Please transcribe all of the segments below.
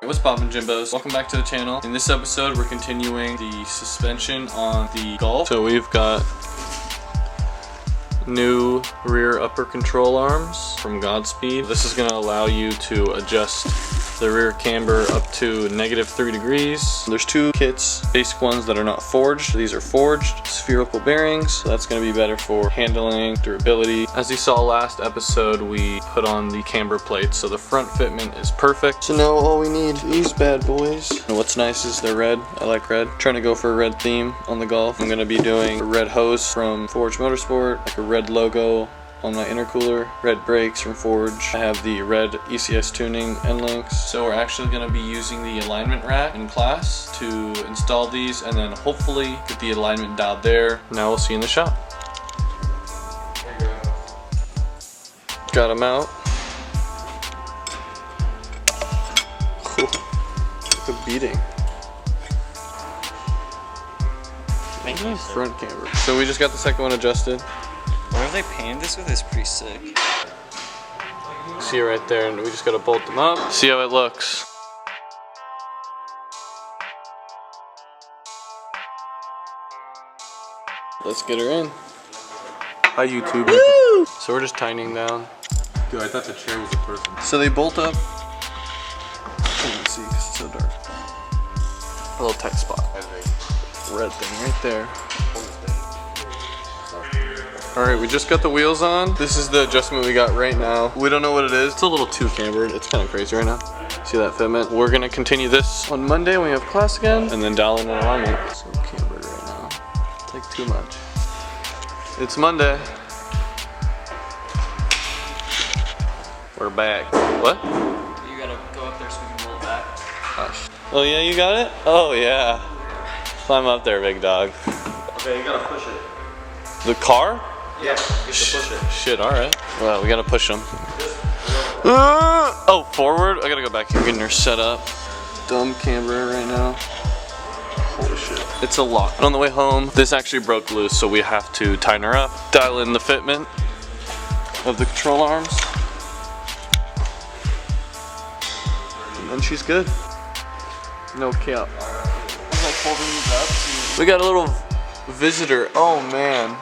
What's poppin', Jimbos? Welcome back to the channel. In this episode, we're continuing the suspension on the Golf. So we've got new rear upper control arms from Godspeed. This is gonna allow you to adjust the rear camber up to -3 degrees. There's two kits, basic ones that are not forged. These are forged spherical bearings, so that's gonna be better for handling, durability. As you saw last episode, we put on the camber plates, so the front fitment is perfect. So now all we need is these bad boys. And what's nice is they're red. I like red. Trying to go for a red theme on the Golf. I'm gonna be doing a red hose from Forge Motorsport, like a red logo on my intercooler, red brakes from Forge. I have the red ECS tuning end links. So we're actually going to be using the alignment rack in class to install these and then hopefully get the alignment dialed there. Now we'll see you in the shop. Got them out. It's a beating. Front camber. So we just got the second one adjusted. Whatever they painted this with is pretty sick. See it right there, and we just gotta bolt them up. See how it looks. Let's get her in. Hi YouTube. Woo! So we're just tightening down. Dude, I thought the chair was a person. So they bolt up. I can't see because it's so dark. A little tight spot. Red thing right there. Alright, we just got the wheels on. This is the adjustment we got right now. We don't know what it is. It's a little too cambered. It's kind of crazy right now. See that fitment? We're gonna continue this on Monday when we have class again, and then dial in an alignment. So cambered right now. It's like too much. It's Monday. We're back. What? You gotta go up there so we can roll it back. Gosh. Oh yeah, you got it? Oh yeah. Climb up there, big dog. Okay, you gotta push it. The car? Yeah, you have to push it. Shit, alright. Well, we gotta push them. Oh, forward? I gotta go back here, getting her set up. Dumb camber right now. Holy shit. It's a lot. On the way home, this actually broke loose, so we have to tighten her up, dial in the fitment of the control arms. And then she's good. No cap. I'm like holding these up. We got a little visitor. Oh man.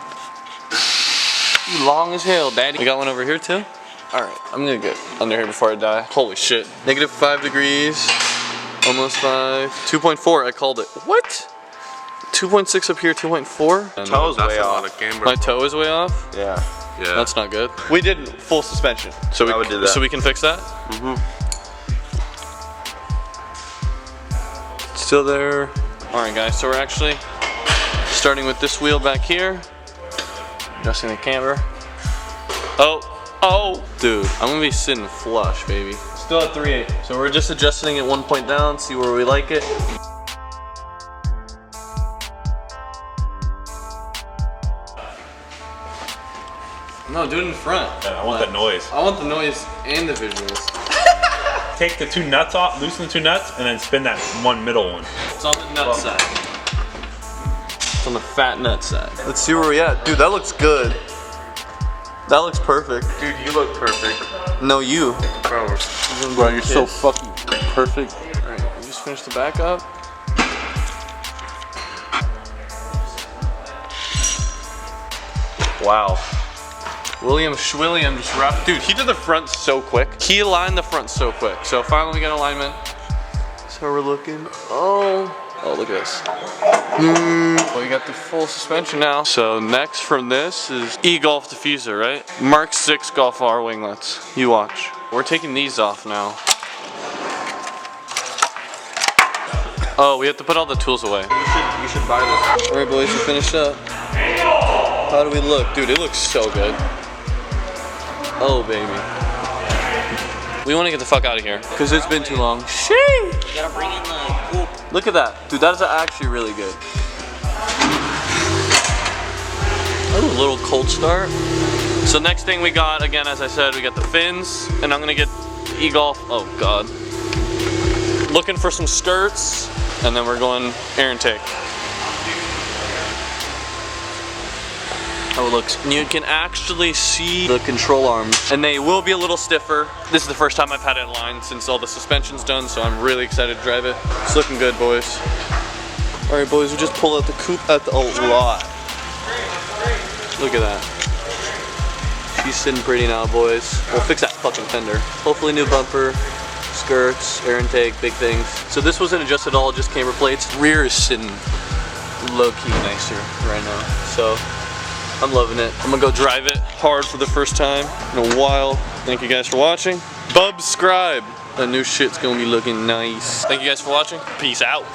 You long as hell, daddy. We got one over here too? Alright, I'm gonna get under here before I die. Holy shit. -5 degrees. Almost 5. 2.4, I called it. What? 2.6 up here, 2.4? Toe is way off. My toe is way off? Yeah. Yeah. That's not good. We did full suspension. So we would do that. So we can fix that? Mm-hmm. Still there. Alright guys, so we're actually starting with this wheel back here. Adjusting the camber. Oh, dude, I'm gonna be sitting flush, baby. Still at 3/8. So we're just adjusting it 1 point down, see where we like it. No, do it in front. Yeah, I want that noise. I want the noise and the visuals. Take the two nuts off, loosen the two nuts, and then spin that one middle one. It's on the nut side. It's on the fat nut side. Let's see where we at. Dude, that looks good. That looks perfect. Dude, you look perfect. No, you. Bro, You're so fucking perfect. Alright, we just finished the back up. Wow. William Schwilliam just wrapped. Dude, he did the front so quick. He aligned the front so quick. So finally we got alignment. So we're looking. Oh, look at this. Well, we got the full suspension now. So next from this is E-Golf diffuser, right? Mark 6 Golf R winglets. You watch. We're taking these off now. Oh, we have to put all the tools away. you should buy this. All right, boys, we finished up. How do we look? Dude, it looks so good. Oh, baby. We want to get the fuck out of here because it's been too long. Shee! You gotta bring in the poop. Look at that. Dude, that is actually really good. Oh, a little cold start. So next thing we got, again, as I said, we got the fins, and I'm gonna get E-Golf. Oh God. Looking for some skirts, and then we're going air intake. how it looks. And you can actually see the control arms, and they will be a little stiffer. This is the first time I've had it in line since all the suspension's done, so I'm really excited to drive it. It's looking good, boys. All right, boys, we just pulled out the coupe at the lot. Look at that. She's sitting pretty now, boys. We'll fix that fucking fender. Hopefully new bumper, skirts, air intake, big things. So this wasn't adjusted at all, just camber plates. Rear is sitting low-key nicer right now. So I'm loving it. I'm gonna go drive it hard for the first time in a while. Thank you guys for watching. Subscribe. That new shit's gonna be looking nice. Thank you guys for watching. Peace out.